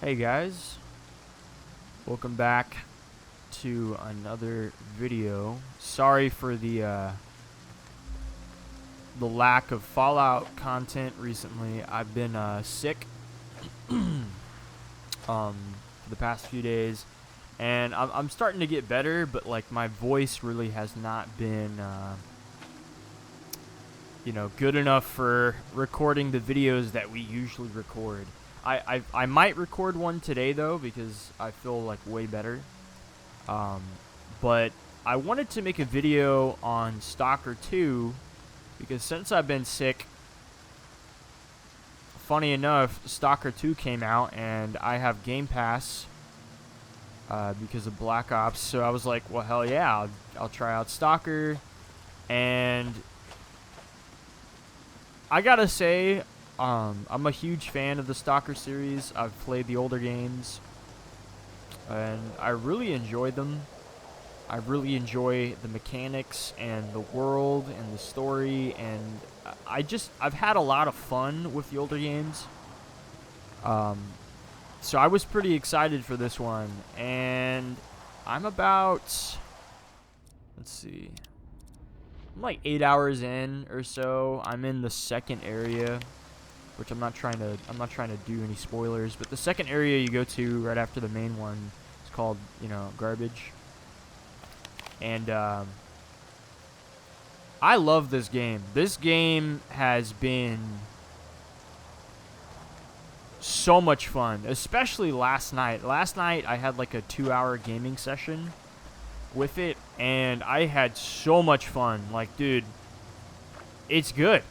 Hey guys, welcome back to another video. Sorry for the lack of Fallout content recently. I've been sick for the past few days, and I'm starting to get better, but like my voice really has not been good enough for recording the videos that we usually record. I might record one today though, because I feel like way better. But I wanted to make a video on Stalker 2 because since I've been sick, funny enough, Stalker 2 came out and I have Game Pass because of Black Ops. So I was like, well, hell yeah, I'll try out Stalker. And I gotta say, I'm a huge fan of the Stalker series. I've played the older games, and I really enjoy them. I really enjoy the mechanics and the world and the story, and I've had a lot of fun with the older games. So I was pretty excited for this one, and I'm about, let's see, I'm like 8 hours in or so. I'm in the second area, which I'm not trying to do any spoilers, but the second area you go to right after the main one is called, Garbage. And I love this game. This game has been so much fun, especially last night. Last night I had like a 2-hour gaming session with it, and I had so much fun. Like, dude, it's good,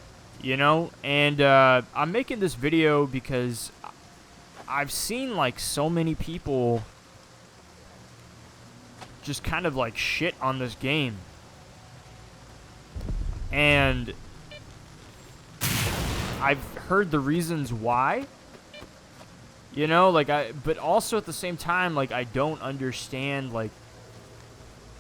and I'm making this video because I've seen like so many people just kind of like shit on this game, and I've heard the reasons why, but also at the same time, like, I don't understand. Like,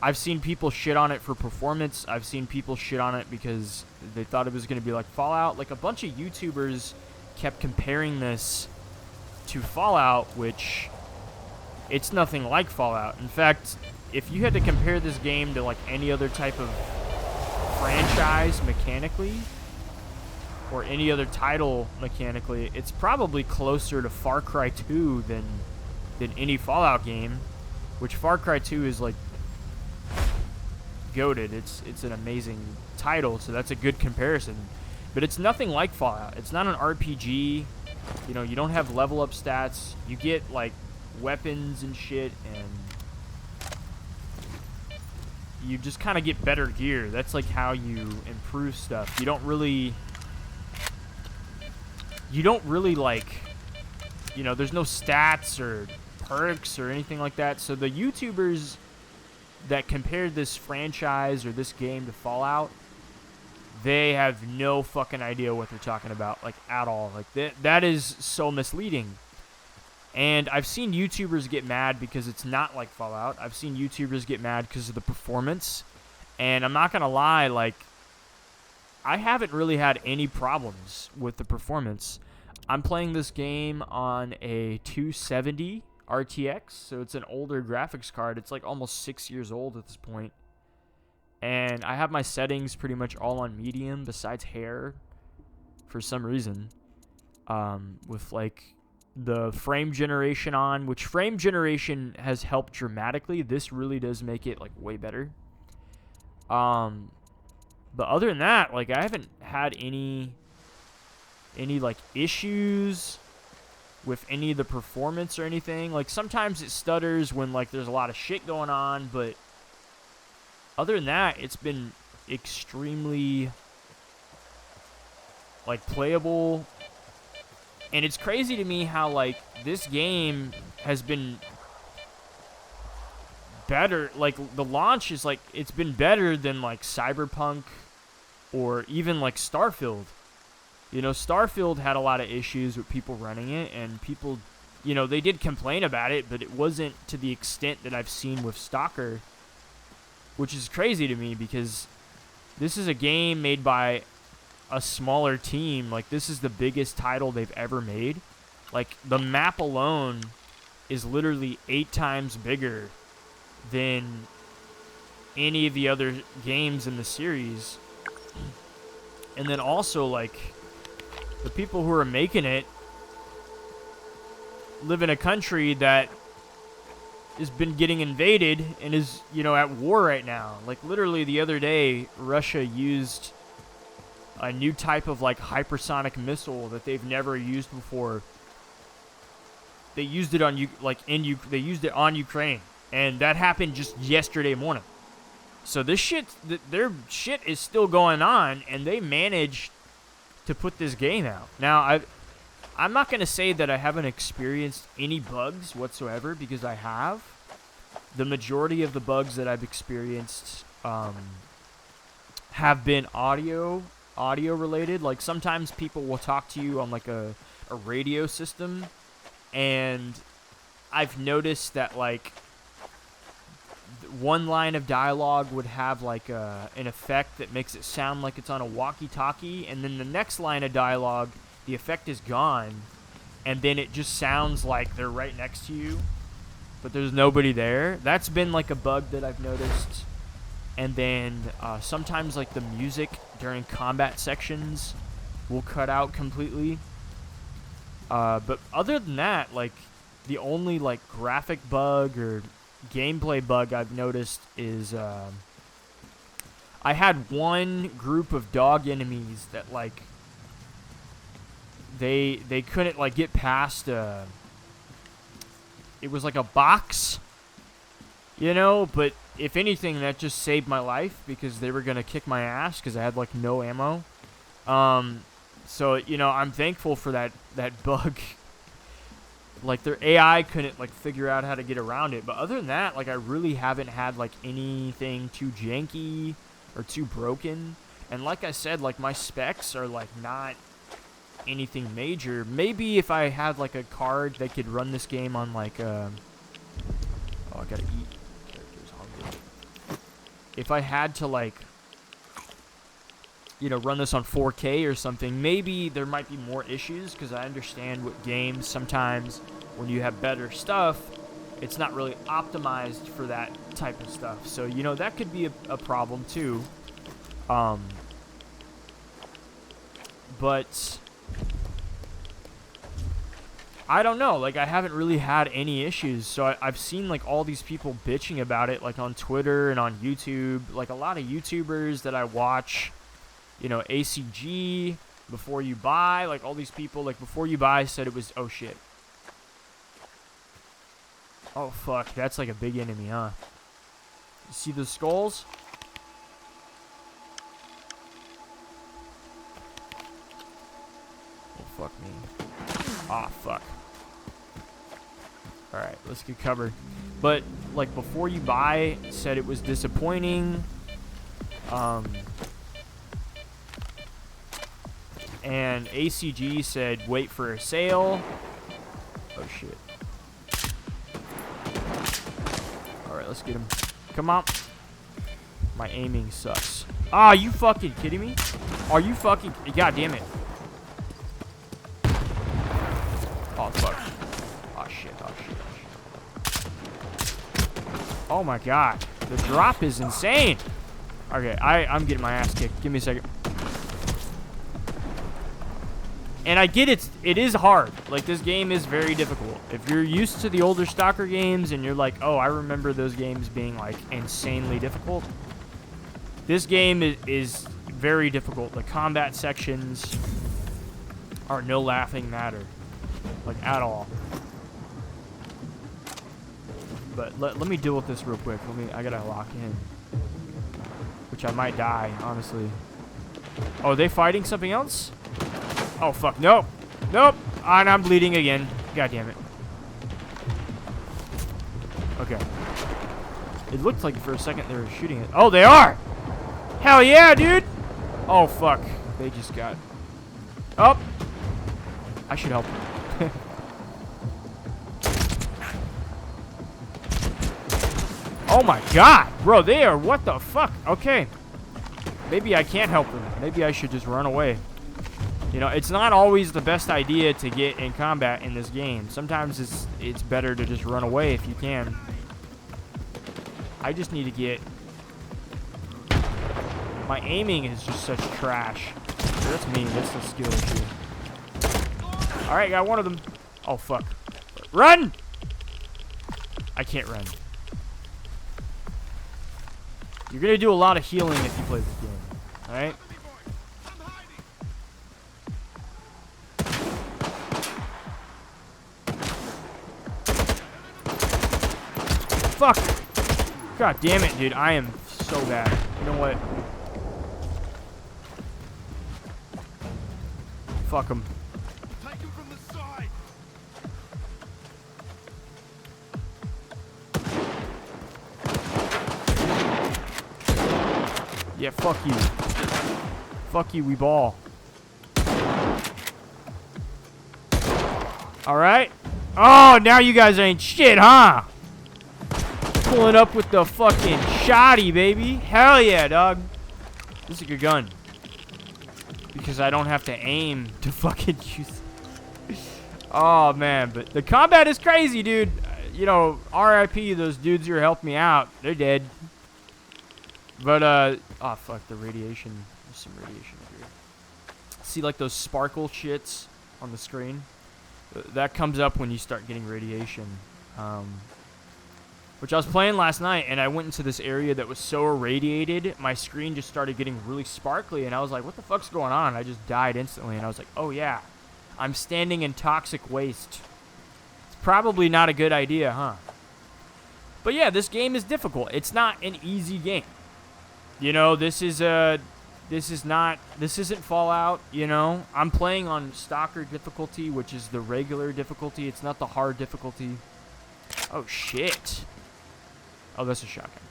I've seen people shit on it for performance. I've seen people shit on it because they thought it was going to be like Fallout. Like, a bunch of YouTubers kept comparing this to Fallout, which it's nothing like Fallout. In fact, if you had to compare this game to like any other type of franchise mechanically, or any other title mechanically, it's probably closer to Far Cry 2 than any Fallout game, which Far Cry 2 is like goated. It's an amazing title, so that's a good comparison. But it's nothing like Fallout. It's not an RPG. You don't have level up stats. You get like weapons and shit, and you just kind of get better gear. That's like how you improve stuff. You don't really like, there's no stats or perks or anything like that. So the YouTubers that compared this franchise or this game to Fallout, they have no fucking idea what they're talking about, like, at all. Like, that is so misleading. And I've seen YouTubers get mad because it's not like Fallout. I've seen YouTubers get mad because of the performance. And I'm not going to lie, like, I haven't really had any problems with the performance. I'm playing this game on a 270 RTX, so it's an older graphics card. It's like almost 6 years old at this point. And I have my settings pretty much all on medium besides hair for some reason. With like the frame generation on, which frame generation has helped dramatically. This really does make it like way better. But other than that, like, I haven't had any like issues with any of the performance or anything. Like, sometimes it stutters when like there's a lot of shit going on, but other than that, it's been extremely like playable. And it's crazy to me how like this game has been better. Like, the launch is like, it's been better than like Cyberpunk or even like Starfield. Starfield had a lot of issues with people running it, and people, they did complain about it, but it wasn't to the extent that I've seen with Stalker, which is crazy to me because this is a game made by a smaller team. Like, this is the biggest title they've ever made. Like, the map alone is literally 8 times bigger than any of the other games in the series. And then also, like, the people who are making it live in a country that has been getting invaded and is, you know, at war right now. Like, literally the other day, Russia used a new type of, like, hypersonic missile that they've never used before. They used it on, they used it on Ukraine. And that happened just yesterday morning. So this shit, their shit is still going on, and they managed to put this game out. Now, I'm not going to say that I haven't experienced any bugs whatsoever, because I have. The majority of the bugs that I've experienced have been audio related. Like, sometimes people will talk to you on, like, a radio system, and I've noticed that, like, one line of dialogue would have, like, an effect that makes it sound like it's on a walkie-talkie, and then the next line of dialogue, the effect is gone, and then it just sounds like they're right next to you, but there's nobody there. That's been, like, a bug that I've noticed. And then sometimes, like, the music during combat sections will cut out completely. But other than that, like, the only, like, graphic bug or gameplay bug I've noticed is I had one group of dog enemies that, like, they couldn't, like, get past it was like a box, you know, but if anything, that just saved my life, because they were gonna kick my ass because I had, like, no ammo. So, you know, I'm thankful for that bug. Like, their AI couldn't, like, figure out how to get around it. But other than that, like, I really haven't had, like, anything too janky or too broken. And like I said, like, my specs are, like, not anything major. Maybe if I had, like, a card that could run this game on, like, oh, I gotta eat. Character's hungry. If I had to, like, you know, run this on 4K or something, maybe there might be more issues, because I understand with games, sometimes when you have better stuff, it's not really optimized for that type of stuff. So, you know, that could be a problem too. But I don't know, like, I haven't really had any issues. So I've seen, like, all these people bitching about it, like, on Twitter and on YouTube. Like, a lot of YouTubers that I watch, you know, ACG, Before You Buy, like, all these people, like, Before You Buy said it was, oh shit. Oh fuck, that's like a big enemy, huh? You see the skulls? Oh fuck me. Ah, fuck. Alright, let's get covered. But, like, Before You Buy said it was disappointing. And ACG said, wait for a sale. Oh, shit. Alright, let's get him. Come on. My aiming sucks. Ah, you fucking kidding me? Are you fucking... God damn it. Oh, fuck. Oh, shit. Oh, shit. Oh, shit. Oh, my God. The drop is insane. Okay, I'm getting my ass kicked. Give me a second. And I get it is hard. Like, this game is very difficult. If you're used to the older Stalker games and you're like, oh, I remember those games being, like, insanely difficult, this game is very difficult. The combat sections are no laughing matter. Like, at all. But let me deal with this real quick. I gotta lock in. Which I might die, honestly. Oh, are they fighting something else? Oh, fuck. Nope. Nope. And I'm bleeding again. God damn it. Okay. It looked like for a second they were shooting it. Oh, they are! Hell yeah, dude! Oh, fuck. They just got... Oh! I should help them. Oh, my God! Bro, they are... What the fuck? Okay. Maybe I can't help them. Maybe I should just run away. You know, it's not always the best idea to get in combat in this game. Sometimes it's better to just run away if you can. I just need to get... My aiming is just such trash. That's me. That's the skill issue. Alright, got one of them. Oh, fuck. Run! I can't run. You're gonna do a lot of healing if you play this game. Alright? Fuck! God damn it, dude. I am so bad. You know what? Fuck him. Take him from the side. Yeah, fuck you. Fuck you, we ball. Alright. Oh, now you guys ain't shit, huh? Pulling up with the fucking shotty, baby. Hell yeah, dog. This is a good gun. Because I don't have to aim to fucking use... Oh, man. But the combat is crazy, dude. You know, RIP, those dudes who helped me out. They're dead. But, oh, fuck, the radiation. There's some radiation over here. See, like, those sparkle shits on the screen? That comes up when you start getting radiation. Which I was playing last night, and I went into this area that was so irradiated, my screen just started getting really sparkly, and I was like, what the fuck's going on? I just died instantly, and I was like, oh, yeah. I'm standing in toxic waste. It's probably not a good idea, huh? But, yeah, this game is difficult. It's not an easy game. You know, this isn't Fallout, you know. I'm playing on Stalker difficulty, which is the regular difficulty. It's not the hard difficulty. Oh, shit. Oh, that's a shotgun.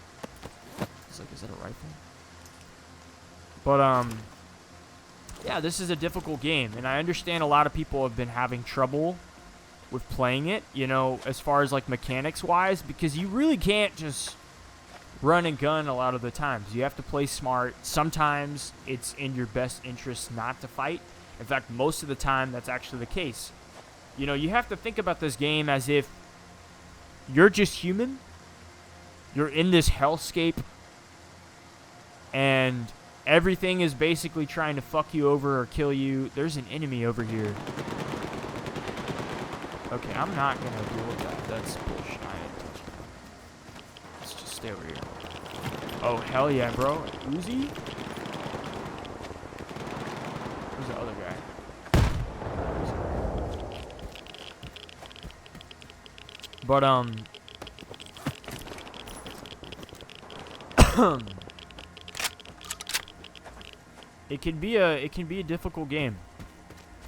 It's like, is that a rifle? But, yeah, this is a difficult game, and I understand a lot of people have been having trouble with playing it, you know, as far as, like, mechanics-wise, because you really can't just run and gun a lot of the times. You have to play smart. Sometimes it's in your best interest not to fight. In fact, most of the time, that's actually the case. You know, you have to think about this game as if you're just human. You're in this hellscape, and everything is basically trying to fuck you over or kill you. There's an enemy over here. Okay, I'm not going to deal with that. That's bullshit. I ain't touching that. Let's just stay over here. Oh, hell yeah, bro. Uzi? Who's the other guy? But, it can be a difficult game,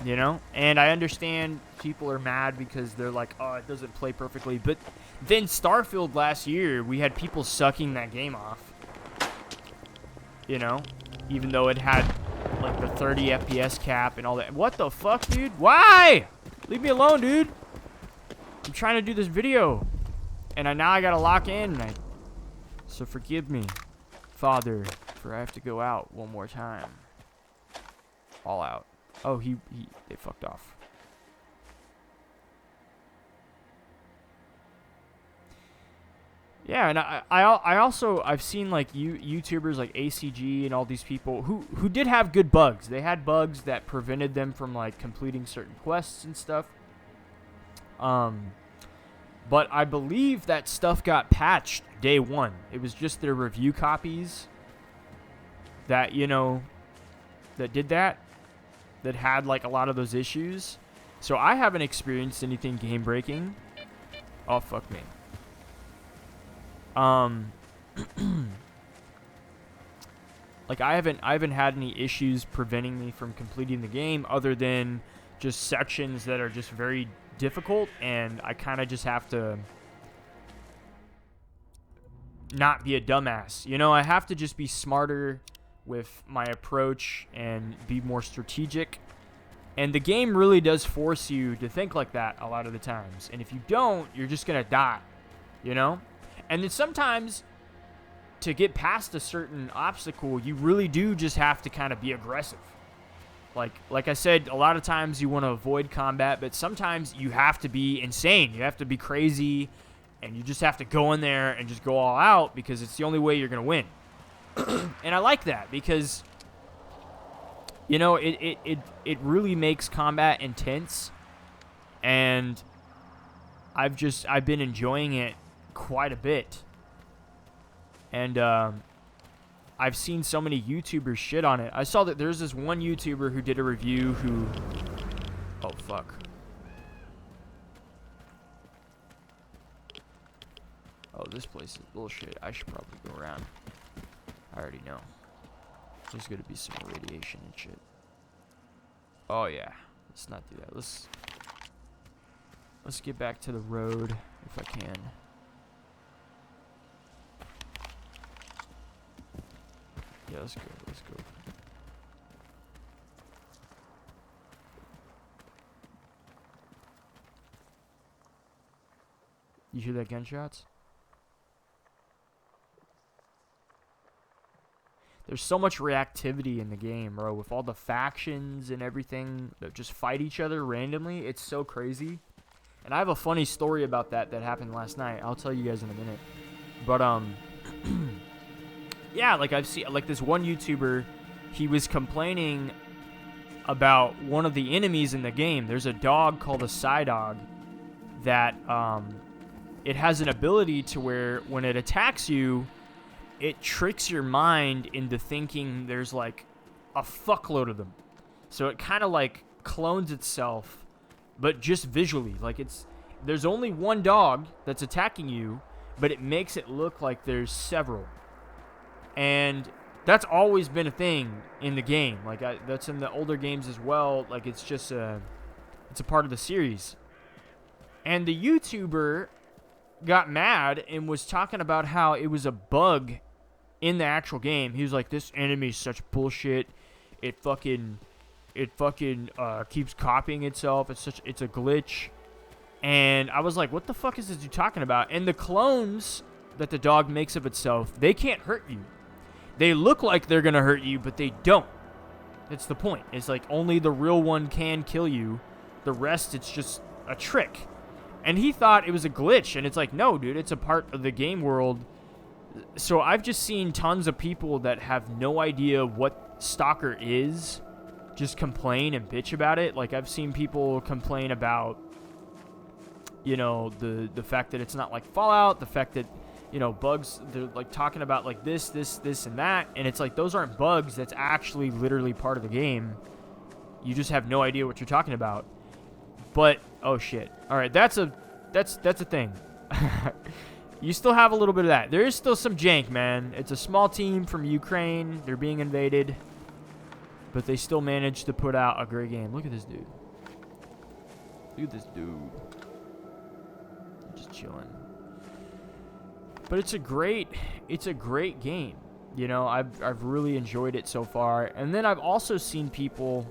you know, and I understand people are mad because they're like, oh, it doesn't play perfectly. But then Starfield last year, we had people sucking that game off, you know, even though it had like the 30 FPS cap and all that. What the fuck, dude? Why? Leave me alone, dude. I'm trying to do this video, and now I gotta lock in. So forgive me, Father, for I have to go out one more time. All out. Oh, they fucked off. Yeah, and I've seen like YouTubers like ACG and all these people who did have good bugs. They had bugs that prevented them from like completing certain quests and stuff. But I believe that stuff got patched day one. It was just their review copies that, you know, that did that had like a lot of those issues. So I haven't experienced anything game breaking. Oh, fuck me. Like I haven't had any issues preventing me from completing the game other than just sections that are just very difficult, and I kind of just have to not be a dumbass. You know, I have to just be smarter with my approach and be more strategic. And the game really does force you to think like that a lot of the times. And if you don't, you're just going to die, you know? And then sometimes to get past a certain obstacle, you really do just have to kind of be aggressive. Like I said, a lot of times you want to avoid combat, but sometimes you have to be insane. You have to be crazy, and you just have to go in there and just go all out because it's the only way you're going to win. And I like that because, you know, it really makes combat intense, and I've been enjoying it quite a bit. And I've seen so many YouTubers shit on it. I saw that there's this one YouTuber who did a review who... Oh, fuck. Oh, this place is bullshit. I should probably go around. I already know. There's gonna be some radiation and shit. Oh, yeah. Let's not do that. Let's get back to the road if I can. Yeah, let's go. Let's go. You hear that gunshots? There's so much reactivity in the game, bro. With all the factions and everything that just fight each other randomly. It's so crazy. And I have a funny story about that happened last night. I'll tell you guys in a minute. But, yeah, like I've seen, like this one YouTuber, he was complaining about one of the enemies in the game. There's a dog called a Psydog that, it has an ability to where when it attacks you, it tricks your mind into thinking there's like a fuckload of them. So it kind of like clones itself, but just visually. Like there's only one dog that's attacking you, but it makes it look like there's several. And that's always been a thing in the game. Like that's in the older games as well. Like it's just it's a part of the series. And the YouTuber got mad and was talking about how it was a bug in the actual game. He was like, "This enemy is such bullshit. It fucking keeps copying itself. It's a glitch." And I was like, "What the fuck is this dude talking about?" And the clones that the dog makes of itself, they can't hurt you. They look like they're gonna hurt you, but they don't. That's the point. It's like only the real one can kill you. The rest, it's just a trick. And he thought it was a glitch, and it's like, no, dude, it's a part of the game world. So I've just seen tons of people that have no idea what Stalker is just complain and bitch about it. Like, I've seen people complain about, you know, the fact that it's not like Fallout, the fact that, you know, bugs, they're like talking about like this, and that, and it's like, those aren't bugs. That's actually literally part of the game. You just have no idea what you're talking about. But, oh shit. Alright, that's a thing. You still have a little bit of that. There is still some jank, man. It's a small team from Ukraine. They're being invaded. But they still managed to put out a great game. Look at this dude. Look at this dude. Just chilling. But it's a great game. You know, I've really enjoyed it so far. And then I've also seen people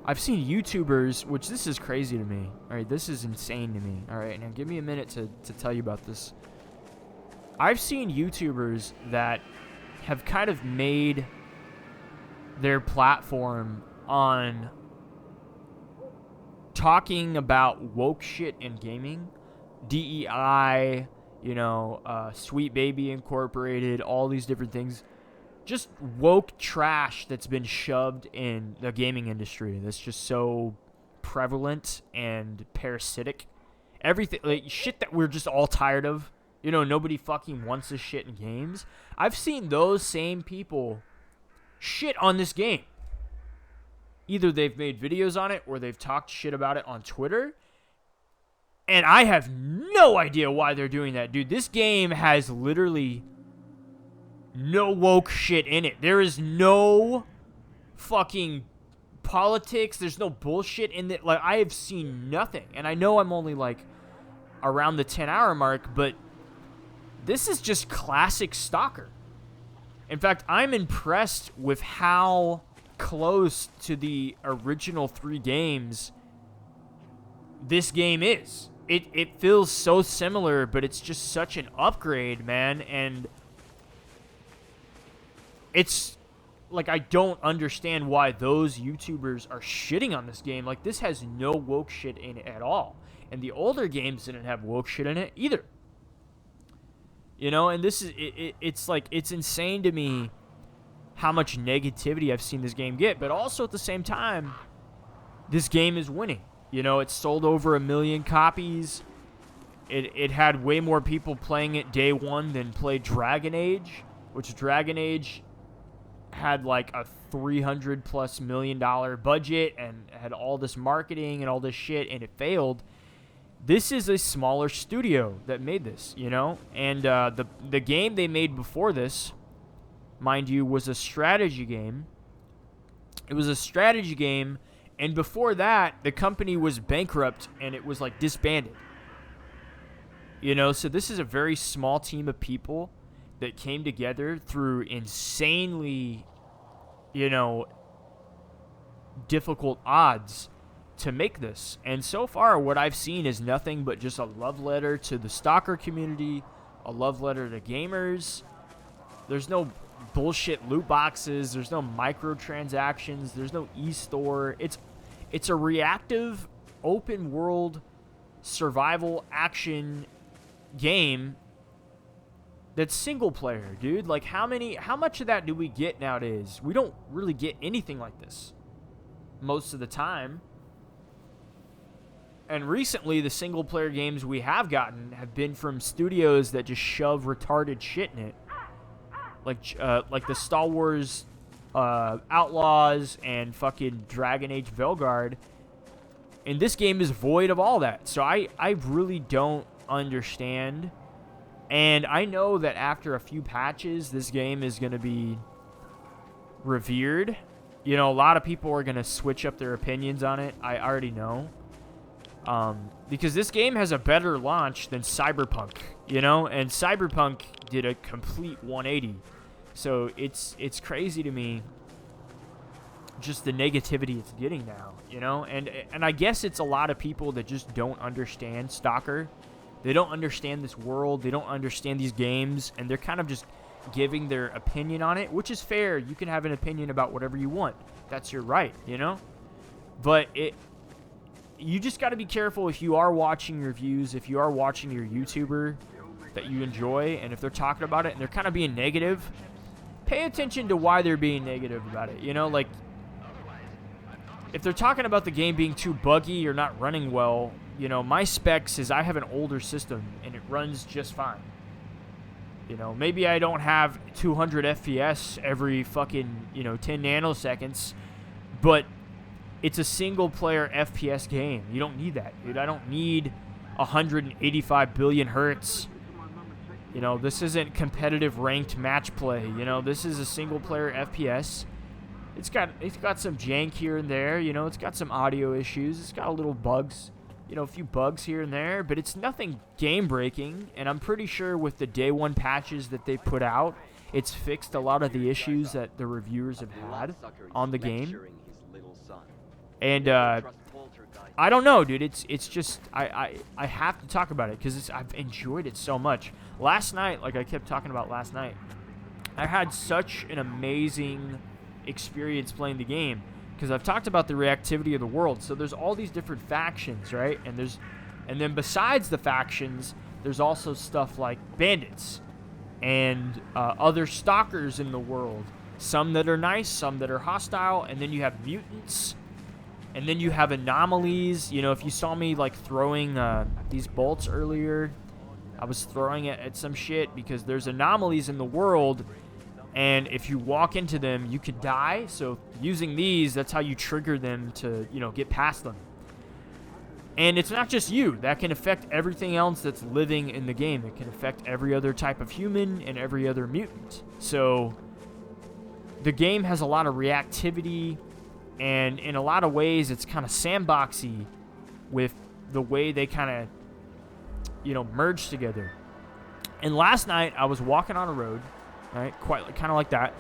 I've seen YouTubers, which this is crazy to me. All right, this is insane to me. All right, now give me a minute to tell you about this. I've seen YouTubers that have kind of made their platform on talking about woke shit in gaming. DEI, you know, Sweet Baby Incorporated, all these different things. Just woke trash that's been shoved in the gaming industry that's just so prevalent and parasitic. Everything, like, shit that we're just all tired of. You know, nobody fucking wants this shit in games. I've seen those same people shit on this game. Either they've made videos on it or they've talked shit about it on Twitter. And I have no idea why they're doing that, dude. This game has literally no woke shit in it. There is no fucking politics. There's no bullshit in it. Like, I have seen nothing. And I know I'm only, like, around the 10-hour mark, but this is just classic Stalker. In fact, I'm impressed with how close to the original 3 games this game is. It feels so similar, but it's just such an upgrade, man. And it's like, I don't understand why those YouTubers are shitting on this game. Like, this has no woke shit in it at all. And the older games didn't have woke shit in it either. You know, and this is, it's like, it's insane to me how much negativity I've seen this game get. But also at the same time, this game is winning. You know, it sold over 1 million copies. It had way more people playing it day one than played Dragon Age, which Dragon Age had like a $300+ million budget and had all this marketing and all this shit, and it failed. This is a smaller studio that made this, you know? And the game they made before this, mind you, was a strategy game. It was a strategy game, and before that, the company was bankrupt and it was like disbanded. You know, so this is a very small team of people that came together through insanely, you know, difficult odds to make this. And so far, what I've seen is nothing but just a love letter to the Stalker community, a love letter to gamers. There's no bullshit loot boxes. There's no microtransactions. There's no e-store. It's a reactive, open world, survival action game that's single player, dude. Like, how much of that do we get nowadays? We don't really get anything like this most of the time. And recently, the single player games we have gotten have been from studios that just shove retarded shit in it, like the Star Wars Outlaws and fucking Dragon Age Veilguard. And this game is void of all that. So I really don't understand. And I know that after a few patches, this game is going to be revered. You know, a lot of people are going to switch up their opinions on it. I already know. Because this game has a better launch than Cyberpunk, you know? And Cyberpunk did a complete 180. So it's crazy to me, just the negativity it's getting now, you know? And I guess it's a lot of people that just don't understand Stalker. They don't understand this world. They don't understand these games. And they're kind of just giving their opinion on it, which is fair. You can have an opinion about whatever you want. That's your right, you know? But you just got to be careful if you are watching reviews, if you are watching your YouTuber that you enjoy, and if they're talking about it and they're kind of being negative, pay attention to why they're being negative about it. You know, like, if they're talking about the game being too buggy or not running well, you know, my specs is I have an older system and it runs just fine. You know, maybe I don't have 200 FPS every fucking, 10 nanoseconds, but it's a single player FPS game. You don't need that, dude. I don't need 185 billion hertz. You know, this isn't competitive ranked match play. You know, this is a single player FPS. It's got some jank here and there. You know, it's got some audio issues. It's got a little bugs. You know, a few bugs here and there, but it's nothing game breaking. And I'm pretty sure with the day one patches that they put out, it's fixed a lot of the issues that the reviewers have had on the game. And I don't know, dude. It's just I have to talk about it because I've enjoyed it so much. Last night, like I kept talking about last night, I had such an amazing experience playing the game because I've talked about the reactivity of the world. So there's all these different factions, right? And then besides the factions, there's also stuff like bandits and other stalkers in the world. Some that are nice, some that are hostile, and then you have mutants. And then you have anomalies. You know, if you saw me, like, throwing these bolts earlier, I was throwing it at some shit because there's anomalies in the world, and if you walk into them, you could die. So using these, that's how you trigger them to, get past them. And it's not just you. That can affect everything else that's living in the game. It can affect every other type of human and every other mutant. So the game has a lot of reactivity. And in a lot of ways, it's kind of sandboxy with the way they kind of, merge together. And last night, I was walking on a road, right, kind of like that.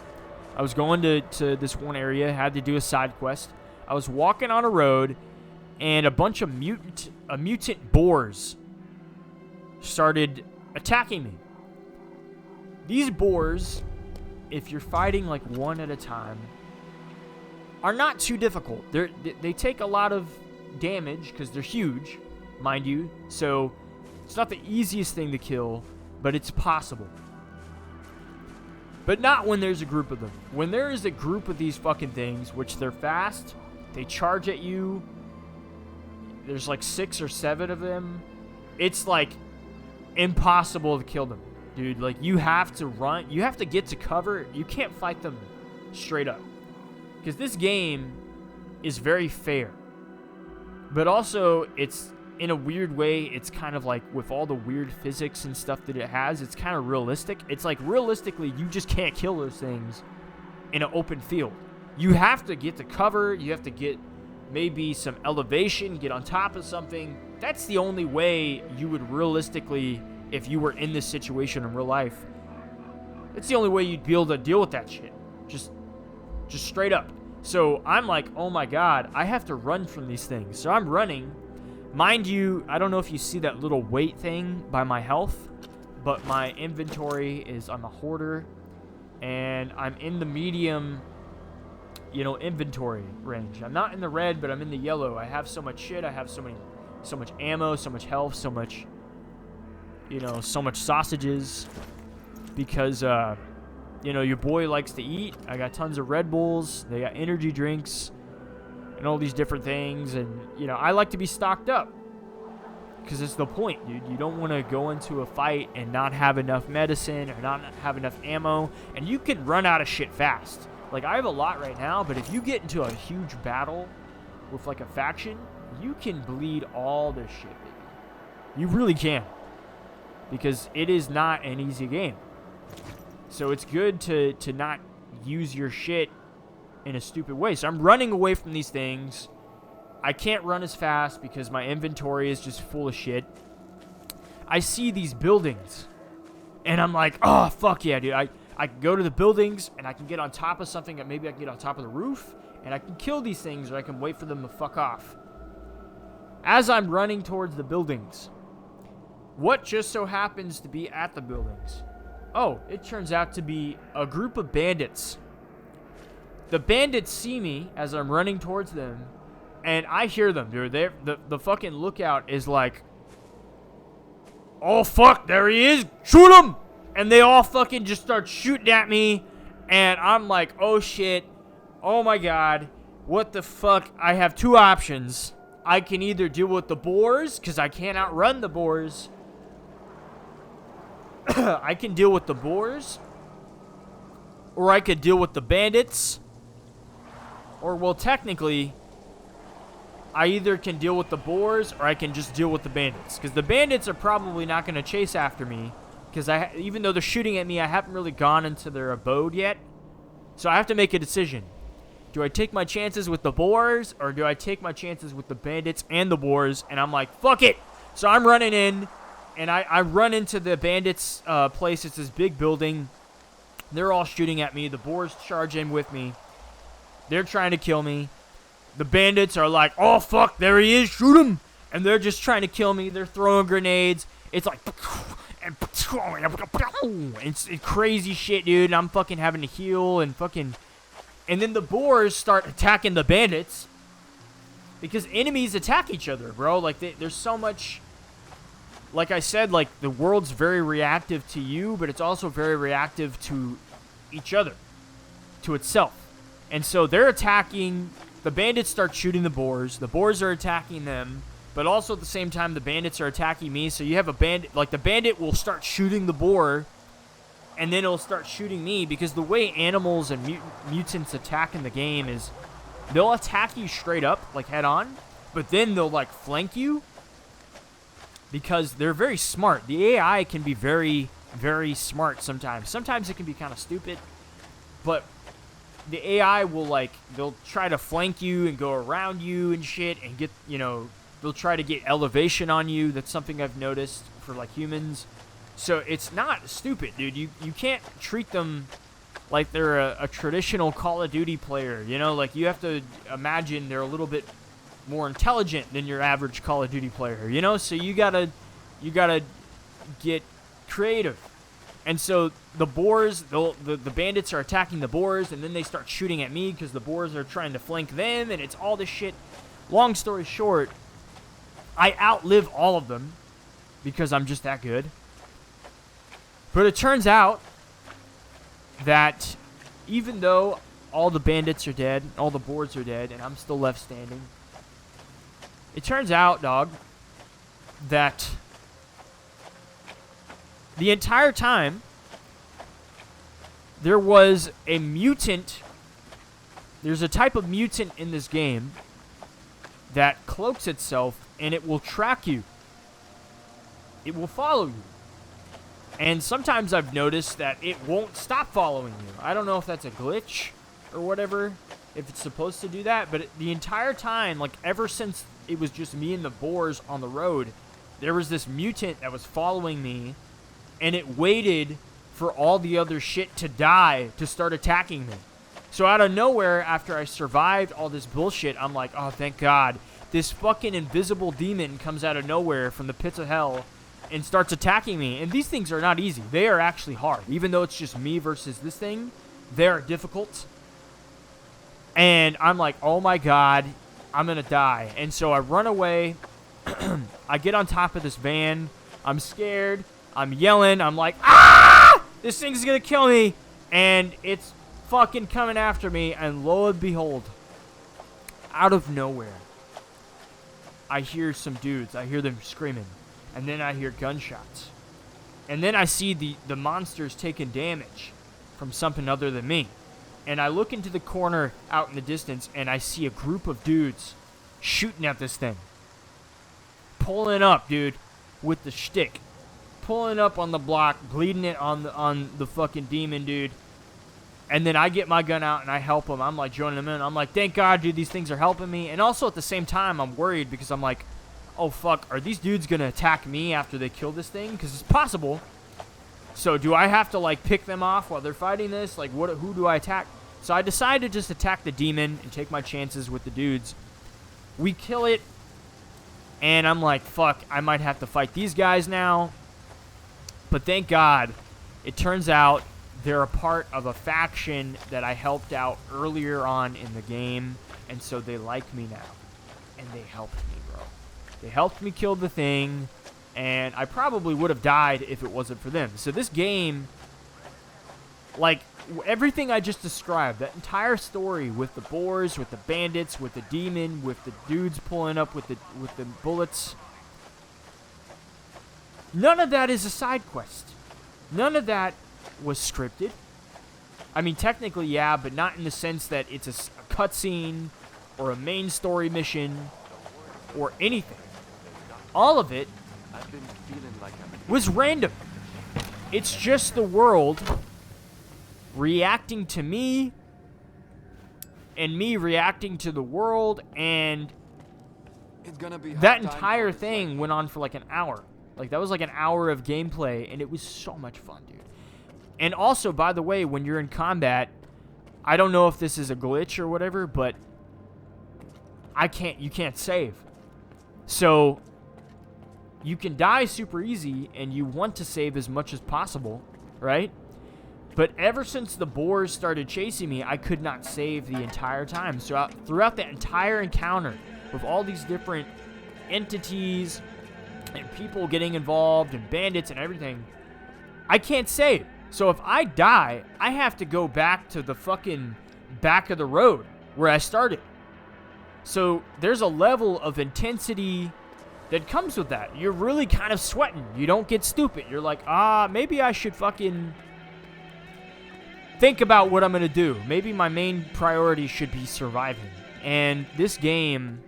I was going to this one area, had to do a side quest. I was walking on a road, and a bunch of mutant boars started attacking me. These boars if you're fighting like one at a time, are not too difficult. They take a lot of damage because they're huge, mind you. So it's not the easiest thing to kill, but it's possible. But not when there's a group of them. When there is a group of these fucking things, which they're fast, they charge at you. There's like 6 or 7 of them. It's like impossible to kill them, dude. Like, you have to run. You have to get to cover. You can't fight them straight up. Because this game is very fair. But also, it's, in a weird way, it's kind of like, with all the weird physics and stuff that it has, it's kind of realistic. It's like, realistically, you just can't kill those things in an open field. You have to get to cover. You have to get maybe some elevation, get on top of something. That's the only way you would realistically, if you were in this situation in real life, it's the only way you'd be able to deal with that shit. Just straight up. So I'm like, oh my god, I have to run from these things. So I'm running. Mind you, I don't know if you see that little weight thing by my health, but my inventory is, I'm a hoarder, and I'm in the medium, inventory range. I'm not in the red, but I'm in the yellow. I have so much shit. I have so much ammo, so much health, so much, so much sausages, because, your boy likes to eat. I got tons of Red Bulls. They got energy drinks and all these different things. And, I like to be stocked up because it's the point, dude. You don't want to go into a fight and not have enough medicine or not have enough ammo. And you can run out of shit fast. Like, I have a lot right now, but if you get into a huge battle with, like, a faction, you can bleed all this shit, baby. You really can. Because it is not an easy game. So it's good to not use your shit in a stupid way. So I'm running away from these things. I can't run as fast because my inventory is just full of shit. I see these buildings, and I'm like, oh, fuck yeah, dude. I can go to the buildings, and I can get on top of something. Maybe I can get on top of the roof, and I can kill these things, or I can wait for them to fuck off. As I'm running towards the buildings, what just so happens to be at the buildings? Oh, it turns out to be a group of bandits. The bandits see me as I'm running towards them, and I hear them, dude. The fucking lookout is like, oh, fuck, there he is. Shoot him! And they all fucking just start shooting at me, and I'm like, oh, shit. Oh, my God. What the fuck? I have 2 options. I can either deal with the boars, because I can't outrun the boars. I can deal with the boars, or I could deal with the bandits, or, well, technically, I either can deal with the boars, or I can just deal with the bandits, because the bandits are probably not going to chase after me, because even though they're shooting at me, I haven't really gone into their abode yet, so I have to make a decision. Do I take my chances with the boars, or do I take my chances with the bandits and the boars, and I'm like, fuck it, so I'm running in. And I run into the bandits' place. It's this big building. They're all shooting at me. The boars charge in with me. They're trying to kill me. The bandits are like, oh, fuck, there he is. Shoot him. And they're just trying to kill me. They're throwing grenades. It's like, it's crazy shit, dude. And I'm fucking having to heal and fucking... And then the boars start attacking the bandits. Because enemies attack each other, bro. Like, there's so much... Like I said, like, the world's very reactive to you, but it's also very reactive to each other, to itself. And so they're attacking, the bandits start shooting the boars are attacking them, but also at the same time, the bandits are attacking me. So you have a bandit, like, the bandit will start shooting the boar, and then it'll start shooting me, because the way animals and mutants attack in the game is, they'll attack you straight up, like, head on, but then they'll, like, flank you. Because they're very smart. The AI can be very, very smart sometimes. Sometimes it can be kind of stupid. But the AI will, like, they'll try to flank you and go around you and shit. And get, they'll try to get elevation on you. That's something I've noticed for, like, humans. So it's not stupid, dude. You can't treat them like they're a traditional Call of Duty player. Like, you have to imagine they're a little bit more intelligent than your average Call of Duty player, so you gotta get creative. And so the boars, the bandits are attacking the boars, and then they start shooting at me because the boars are trying to flank them, and it's all this shit. Long story short, I outlive all of them because I'm just that good. But it turns out that even though all the bandits are dead, all the boars are dead, and I'm still left standing, it turns out, dog, that the entire time there was a mutant. There's a type of mutant in this game that cloaks itself, and it will track you. It will follow you. And sometimes I've noticed that it won't stop following you. I don't know if that's a glitch or whatever, if it's supposed to do that, but the entire time, like ever since it was just me and the boars on the road, there was this mutant that was following me, and it waited for all the other shit to die to start attacking me. So out of nowhere, after I survived all this bullshit, I'm like, oh, thank God. This fucking invisible demon comes out of nowhere from the pits of hell and starts attacking me. And these things are not easy. They are actually hard. Even though it's just me versus this thing, they are difficult. And I'm like, oh my God, I'm going to die. And so I run away. I get on top of this van. I'm scared. I'm yelling. I'm like, ah! This thing's going to kill me. And it's fucking coming after me. And lo and behold, out of nowhere, I hear some dudes. I hear them screaming. And then I hear gunshots. And then I see the monsters taking damage from something other than me. And I look into the corner out in the distance, and I see a group of dudes shooting at this thing. Pulling up, dude, with the shtick. Pulling up on the block, bleeding it on the fucking demon, dude. And then I get my gun out, and I help them. I'm like joining them in. I'm like, thank God, dude, these things are helping me. And also at the same time, I'm worried because I'm like, oh, fuck, are these dudes going to attack me after they kill this thing? Because it's possible. So do I have to, like, pick them off while they're fighting this? Like, who do I attack? So I decide to just attack the demon and take my chances with the dudes. We kill it, and I'm like, fuck, I might have to fight these guys now. But thank God, it turns out they're a part of a faction that I helped out earlier on in the game, and so they like me now. And they helped me, bro. They helped me kill the thing, and I probably would have died if it wasn't for them. So this game, like, everything I just described, that entire story with the boars, with the bandits, with the demon, with the dudes pulling up with the bullets, none of that is a side quest. None of that was scripted. I mean, technically, yeah, but not in the sense that it's a cutscene or a main story mission or anything. All of it was random. It's just the world reacting to me and me reacting to the world, and that entire thing went on for like an hour. Like, that was like an hour of gameplay, and it was so much fun, dude. And also, by the way, when you're in combat, I don't know if this is a glitch or whatever, but you can't save. So you can die super easy, and you want to save as much as possible, right? But ever since the boars started chasing me, I could not save the entire time. So throughout that entire encounter with all these different entities and people getting involved and bandits and everything, I can't save. So if I die, I have to go back to the fucking back of the road where I started. So there's a level of intensity that comes with that. You're really kind of sweating. You don't get stupid. You're like, maybe I should fucking think about what I'm going to do. Maybe my main priority should be surviving. And this game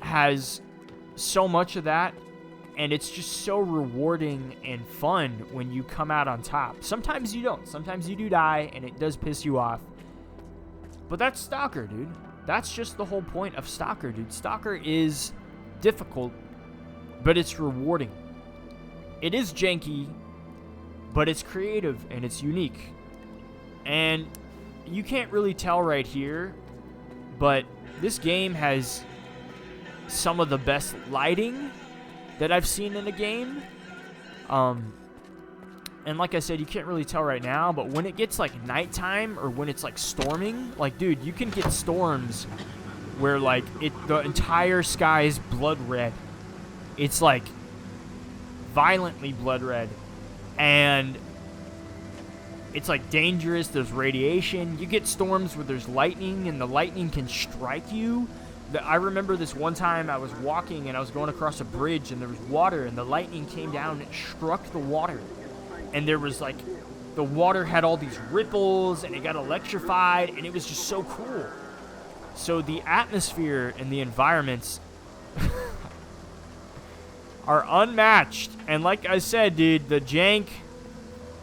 has so much of that, and it's just so rewarding and fun when you come out on top. Sometimes you don't. Sometimes you do die, and it does piss you off. But that's Stalker, dude. That's just the whole point of Stalker, dude. Stalker is difficult, but it's rewarding. It is janky, but it's creative and it's unique. And you can't really tell right here, but this game has some of the best lighting that I've seen in a game. And like I said, you can't really tell right now, but when it gets like nighttime or when it's like storming, like dude, you can get storms where like the entire sky is blood red. It's like violently blood red, and it's like dangerous. There's radiation. You get storms where there's lightning, and the lightning can strike you. I remember this one time I was walking and I was going across a bridge and there was water, and the lightning came down and it struck the water. And there was like, the water had all these ripples and it got electrified, and it was just so cool. So the atmosphere and the environments are unmatched. And like I said, dude, the jank,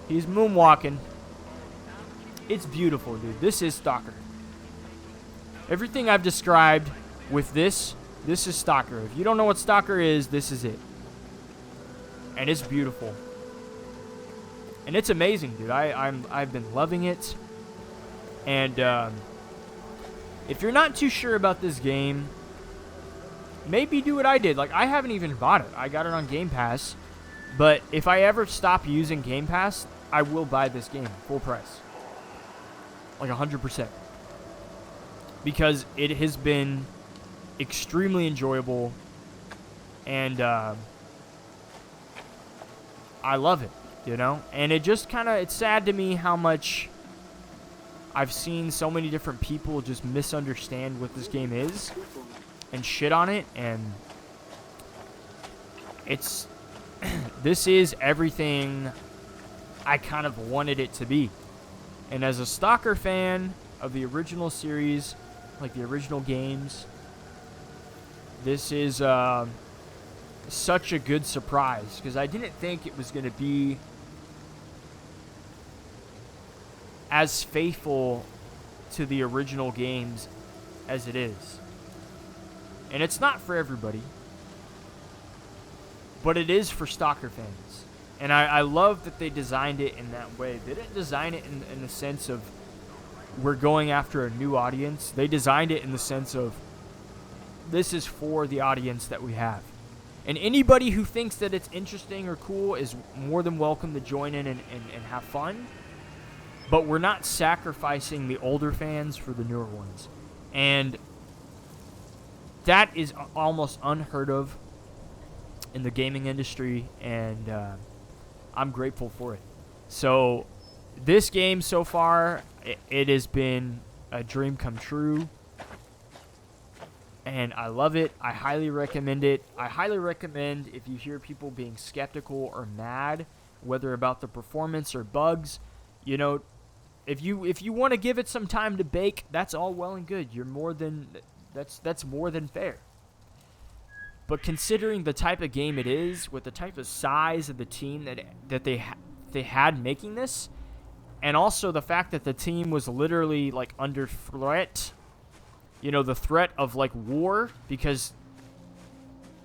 he's moonwalking. It's beautiful, dude. This is Stalker. Everything I've described with this is Stalker. If you don't know what Stalker is, this is it. And it's beautiful. And it's amazing, dude. I've been loving it. And if you're not too sure about this game, maybe do what I did. Like, I haven't even bought it. I got it on Game Pass. But if I ever stop using Game Pass, I will buy this game full price. Like 100%. Because it has been extremely enjoyable. And I love it, you know? And it just kind of, it's sad to me how much I've seen so many different people just misunderstand what this game is and shit on it. And it's, this is everything I kind of wanted it to be. And as a Stalker fan of the original series, like the original games, this is such a good surprise, because I didn't think it was going to be as faithful to the original games as it is. And it's not for everybody, but it is for Stalker fans. And I love that they designed it in that way. They didn't design it in the sense of we're going after a new audience. They designed it in the sense of this is for the audience that we have. And anybody who thinks that it's interesting or cool is more than welcome to join in and have fun. But we're not sacrificing the older fans for the newer ones. And that is almost unheard of in the gaming industry, and I'm grateful for it. So this game so far, it has been a dream come true, and I love it. I highly recommend it. I highly recommend, if you hear people being skeptical or mad, whether about the performance or bugs, you know, if you want to give it some time to bake, that's all well and good. You're more than that's more than fair. But considering the type of game it is, with the type of size of the team that they had making this, and also the fact that the team was literally like under threat, you know, the threat of like war, because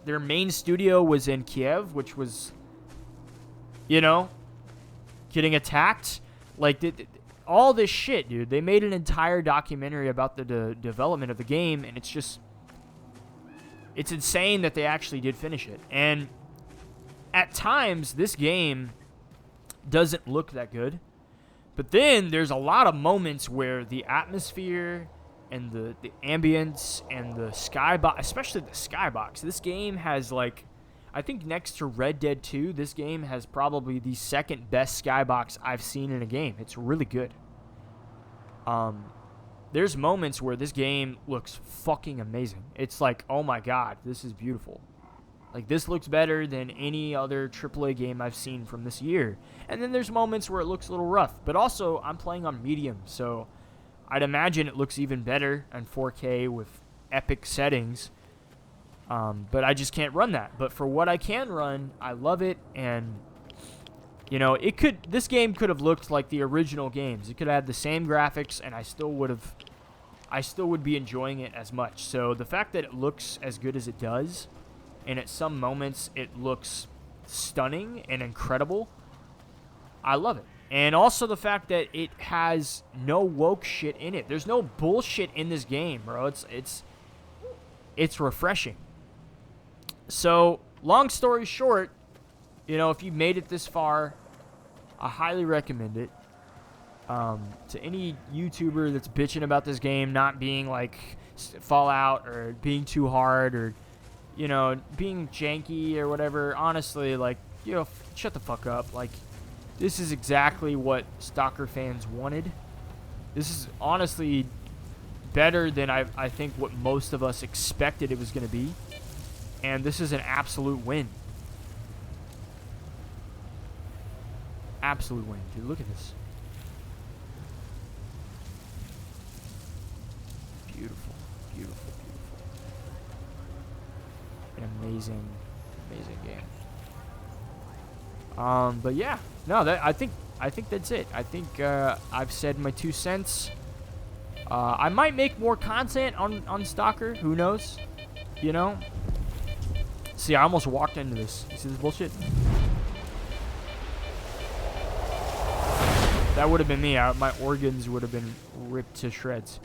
their main studio was in Kiev, which was, you know, getting attacked, like all this shit, dude. They made an entire documentary about the development of the game, and it's just, it's insane that they actually did finish it. And at times, this game doesn't look that good. But then there's a lot of moments where the atmosphere and the ambience and the skybox, especially the skybox, this game has, like, I think next to Red Dead 2, this game has probably the second best skybox I've seen in a game. It's really good. There's moments where this game looks fucking amazing. It's like, oh my god, this is beautiful. Like, this looks better than any other AAA game I've seen from this year. And then there's moments where it looks a little rough. But also, I'm playing on medium, so I'd imagine it looks even better on 4K with epic settings. But I just can't run that. But for what I can run, I love it. And, you know, this game could have looked like the original games. It could have had the same graphics, and I still would be enjoying it as much. So the fact that it looks as good as it does, and at some moments it looks stunning and incredible, I love it. And also the fact that it has no woke shit in it. There's no bullshit in this game, bro. It's refreshing. So, long story short, You know, if you made it this far, I highly recommend it. To any YouTuber that's bitching about this game not being like Fallout or being too hard or, you know, being janky or whatever, honestly, like, you know, shut the fuck up. Like, this is exactly what Stalker fans wanted. This is honestly better than I think what most of us expected it was going to be. And this is an absolute win. Absolute win. Dude, look at this. Beautiful, beautiful, beautiful. An amazing, amazing game. But yeah, no, I think that's it. I think I've said my 2 cents. I might make more content on Stalker. Who knows? You know. See, I almost walked into this. You see this bullshit? That would have been me. My organs would have been ripped to shreds.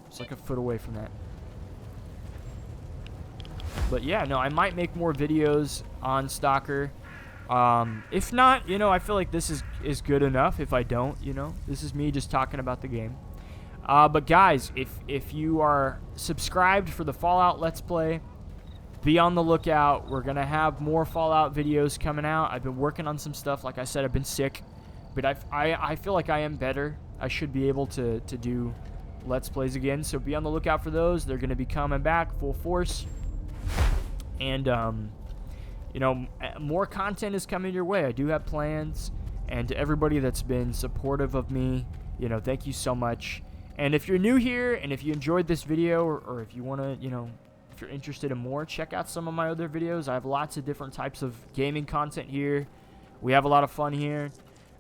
It's like a foot away from that. But yeah, no, I might make more videos on Stalker. If not, you know, I feel like this is good enough. If I don't, you know, this is me just talking about the game. But guys, if you are subscribed for the Fallout Let's Play, be on the lookout. We're gonna have more Fallout videos coming out. I've been working on some stuff. Like I said, I've been sick, but I feel like I am better. I should be able to do Let's Plays again. So be on the lookout for those. They're gonna be coming back full force. And you know, more content is coming your way. I do have plans. And to everybody that's been supportive of me, you know, thank you so much. And if you're new here and if you enjoyed this video or if you want to, you know, if you're interested in more, check out some of my other videos. I have lots of different types of gaming content here. We have a lot of fun here.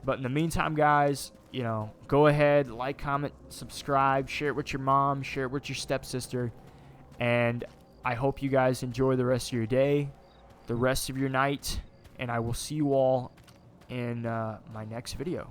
But in the meantime, guys, you know, go ahead, like, comment, subscribe, share it with your mom, share it with your stepsister. And I hope you guys enjoy the rest of your day, the rest of your night, and I will see you all in my next video.